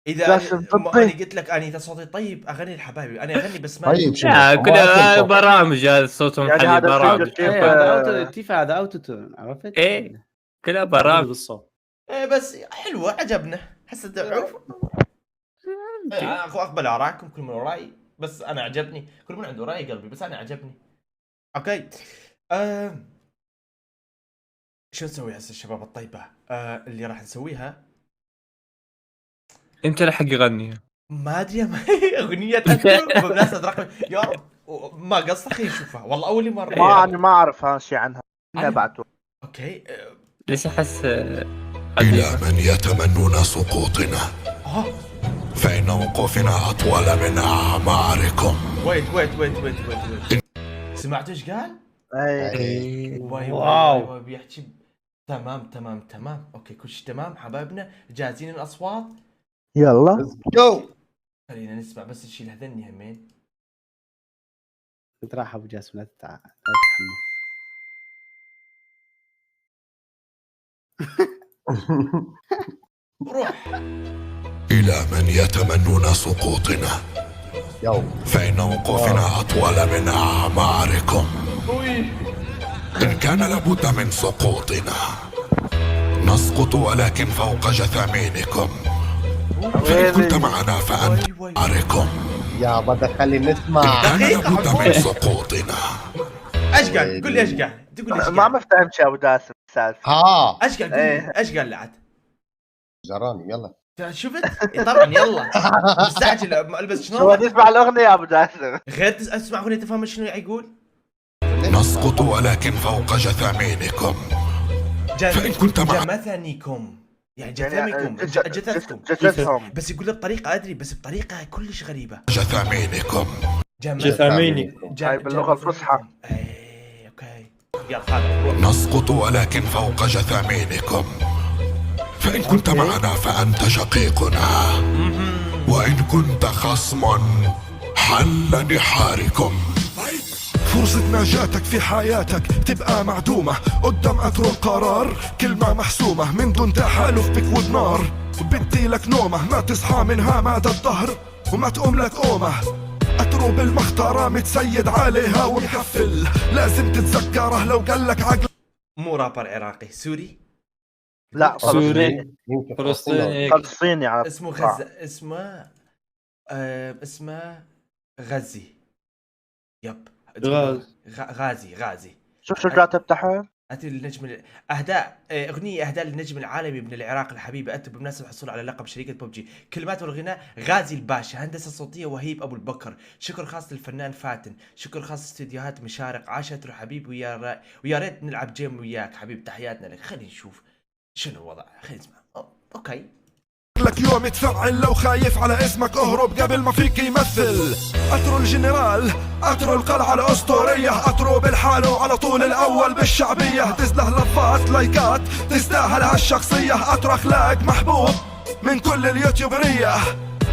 اذا جاسم انا طبي. قلت لك اني اذا صوتي طيب اغني لحبايبي، انا اغني بس ما طيب شنو؟ لا ما كلها أتوقع. برامج، هذا صوتهم يعني محلي هذا برامج. فيديو كيف هذا اوتو تيف، هذا اوتو تون، عرفت؟ ايه كلها تعدل برامج. بالصوت. بس حلوه عجبنا حسيت عرف. اقبل ارائكم كل من راي، بس انا عجبني، كل من عنده راي قلبي، بس انا عجبني. اوكي شو نسوي هسه الشباب الطيبه؟ اللي راح نسويها انت لحق يغني. ما ادري اغنيه اترو بمناسبه رقم يا رب ما قصدي خلينا نشوفها والله اول مره. ما انا ما اعرف شيء عنها. أنا- بعته اوكي ليش احس إلى من يتمنون سقوطنا اه فإن وقوفنا أطول من أعماركم. ويت سمعتوا ايش قال؟ اي واي واو. واي بيحكي تمام اوكي كل شيء تمام حبايبنا جاهزين الاصوات؟ يلا جو. خلينا نسمع بس نشيل هذني همين. انت راح ابو جاسم، لا تتحمل. روح إلى من يتمنون سقوطنا يو. فإن وقوفنا أطول من أعماركم. إن كان لابد من سقوطنا نسقط ولكن فوق جثامينكم، فإن كنت معنا فأنت أعماركم. يا بدك خلي نسمع. كان لابد من سقوطنا. ايش قال؟ قول لي ايش قال؟ تقول ايش ما قال؟ مفتهم شيء ابو داسم السالفه. ها ايش قال؟ قول إيه. لي ايش قال لعد؟ جراني يلا. شفت؟ طبعا يلا مستعجل البس شو شنو؟ نسمع الاغنيه يا ابو داسم. غير اسمع اغنيه تفهم شنو يقول؟ نسقط ولكن فوق جثامينكم، فإن كنت مع جمثنيكم يعني جثامكم جثثكم جثثهم. بس يقول بطريقه ادري بس بطريقه كلش غريبه. جثامينكم. جثامينكم. هاي باللغة الفصحى. اي اوكي يلا خالد نسقط ولكن فوق جثامينكم، فإن كنت معنا فأنت شقيقنا، وإن كنت خصما حل نحاركم. فرصة نجاتك في حياتك تبقى معدومة قدام أترو القرار، كلمة محسومة من دون تحالف بك ونار. بدي لك نومة ما تصحى منها مدى الظهر وما تقوم لك قومة. أترو بالمختارة متسيد عليها ومحفل، لازم تتذكره لو قالك عقل. مو رابر عراقي سوري لا سوري يمكن فلسطيني. فلسطيني على اسمه غزة اسمه غزي يب غازي شوف شو كاتب تحت. أتي النجم أهداء أغنية أهداء للنجم العالمي ابن العراق الحبيب أتى بمناسبة الحصول على لقب شركة ببجي. كلمات والغناء غازي الباشا، هندسة صوتية وهيب أبو البكر، شكر خاص للفنان فاتن، شكر خاص استديوهات مشارق. عاشت حبيب ويا ريت نلعب جيم وياك حبيب، تحياتنا لك. خلينا نشوف شنو الوضع، خلينا نسمع. أوكي لك يوم تفعل لو خايف على اسمك اهرب قبل ما فيك يمثل. أترو الجنرال، أترو القلعة الأسطورية، أترو بالحاله على طول الأول بالشعبية، تزله لفات لايكات تستاهل هالشخصية. أترو أخلاق محبوب من كل اليوتيوبرية،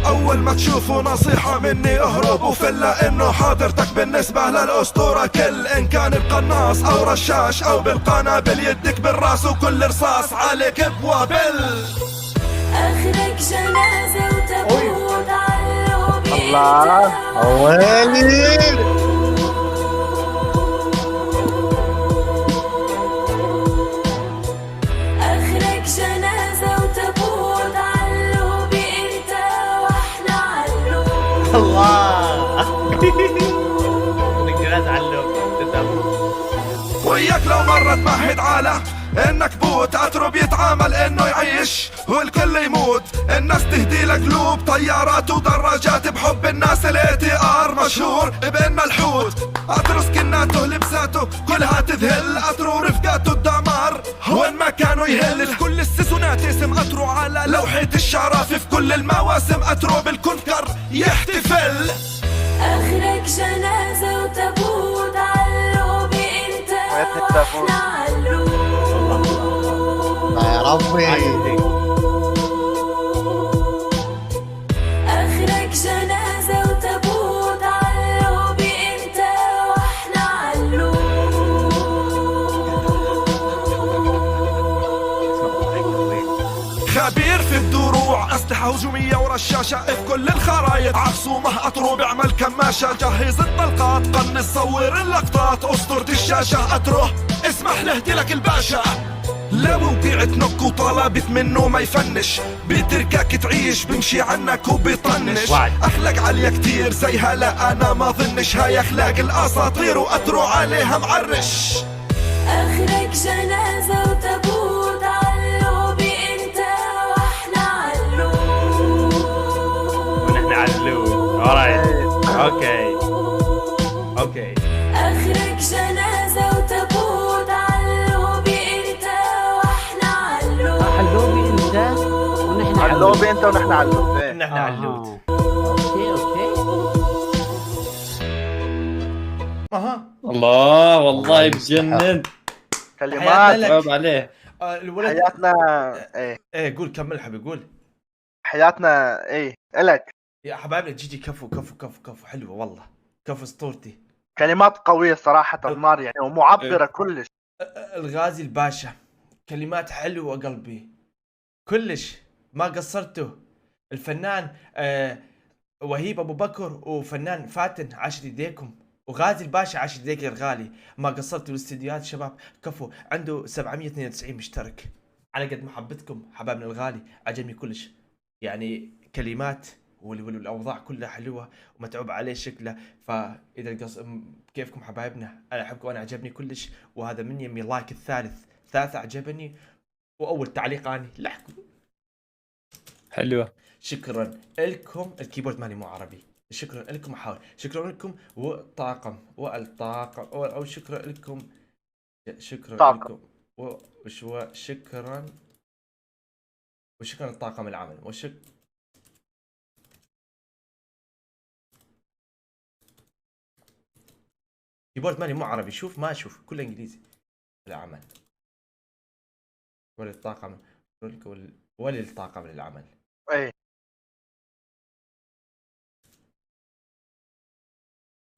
أول ما تشوفوا نصيحة مني اهرب وفلا، إنه حاضرتك بالنسبة للأسطورة كل، إن كان بقناص أو رشاش أو بالقنابل يدك بالراس وكل رصاص عليك بوابل. آخرك جنازة وتابوت علو الله ويلي. آخرك جنازة وتابوت علو بإنت وإحنا علو. الله نقدر نعلم وياك لو مرة تمهد على انك بوت. أترو بيتعامل انه يعيش والكل يموت، الناس تهدي لك قلوب طيارات ودراجات، بحب الناس ATR مشهور بان الحوت. أترو سكناته لبساته كلها تذهل، أترو رفقاته الدمار وين ما كانوا يهل. في كل السيزونات اسم أترو على لوحة الشرف، في كل المواسم أترو بالكنكر يحتفل. آخرك جنازة وتابوت علو بإنت وإحنا علو. يا ربي. آخرك جنازة وتابوت علو بإنت وإحنا علو. خبير في الدروع أسلحة هجومية ورشاشة في كل الخرايط عخصومه أطرو بعمل كماشة جهز الطلقات قنص صور اللقطات أسطورة الشاشة أتروه اسمح نهدي لك الباشا لموقع تنك وطلبت منه ما يفنش بتركك تعيش بمشي عنك وبيطنش اخلاق عالية كتير زي هلا انا ما ظنش هاي اخلاق الاساطير واترو عليها معرش. اخرك جنازة وتابوت عاللوبي انت واحنا علوب ونحن علوب. اوكي اخرك جنازة وتابوت عاللوبي انت واحنا علوب حلوبي انت ونحن علوبي انت ونحن علوب. إيه. نحن علوت. اوكي اها الله والله بجنن. كلمات حياتنا لك. عيب عليه. الولد حياتنا. ايه ايه قول كمل حبيبي قول. حياتنا ايه الك. يا حبايبنا جيجي كفو حلوه والله كفو اسطورتي. كلمات قوية صراحة النار يعني ومعبرة كلش. الغازي الباشا كلمات حلوه قلبي كلش ما قصرتوا. الفنان وهيب ابو بكر وفنان فاتن عاشت يديكم وغازي الباشا عاشت يديك يا الغالي ما قصرتوا. الاستديوهات شباب كفو عنده 792 مشترك على قد محبتكم حبايبنا الغالي عجبني كلش يعني كلمات والاوضاع كلها حلوه ومتعوب عليه شكله. فاذا كيفكم حبايبنا انا احبكم وانا عجبني كلش وهذا من يمي لايك الثالث عجبني واول تعليق اني لحكم. حلوة. شكرا لكم. الكيبورد مالي مو عربي. شكرا لكم احاول. شكرا لكم والطاقم او شكرا لكم طاقم. لكم وشكرا لطاقم العمل كيبورد مالي مو عربي شوف ما اشوف كله انجليزي. العمل وللطاقم وللطاقم للعمل. ايه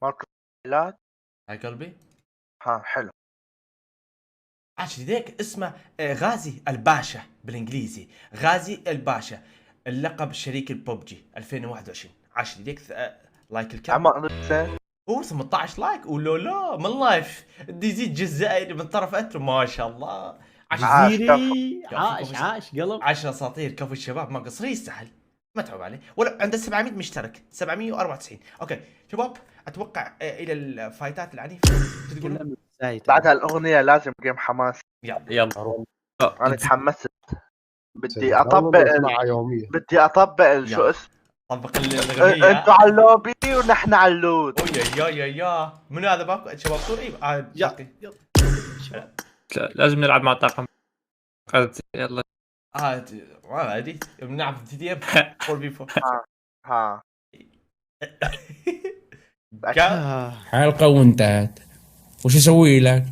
ماركو لا هاي قلبي ها حلو. عاش يديك اسمه غازي الباشا بالانجليزي. غازي الباشا اللقب شريك الببجي 2021. عاش يديك لايك الكم عمر هو 18 لايك ولولا من لايف دي يزيد جزء من طرف اترو ما شاء الله. عاش زيري عاش قلب 10 اساطير كفو الشباب ما قصر يستاهل ما تعب عليه ولا عنده 700 مشترك 794. اوكي شباب اتوقع الى الفايتات العنيفه تقولون بعد هالاغنية لازم جيم حماس. يلا انا تحمست بدي سيدي، اطبق نسمعها يوميا. بدي اطبق شو يلا. اسم طبق الاغنيه. انتوا على اللوبي ونحن على اللود. يا منو هذا باكو شباب طول باقي لا، لازم نلعب مع الطاقم. يلا ما ادري بنلعب تي ام 4v4 ها حلقة وانتهت. وش اسوي لك؟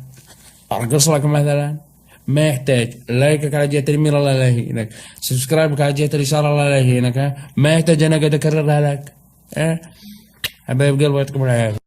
ارقص لك مثلا؟ ما يحتاج لايكك على جهة اليمين الله لا يهينك، سبسكرايبك على جهة اليسار الله لا يهينك. ها ما يحتاج انا قاعد اكررها لك. حبايب قلبي يعطيكم العافية.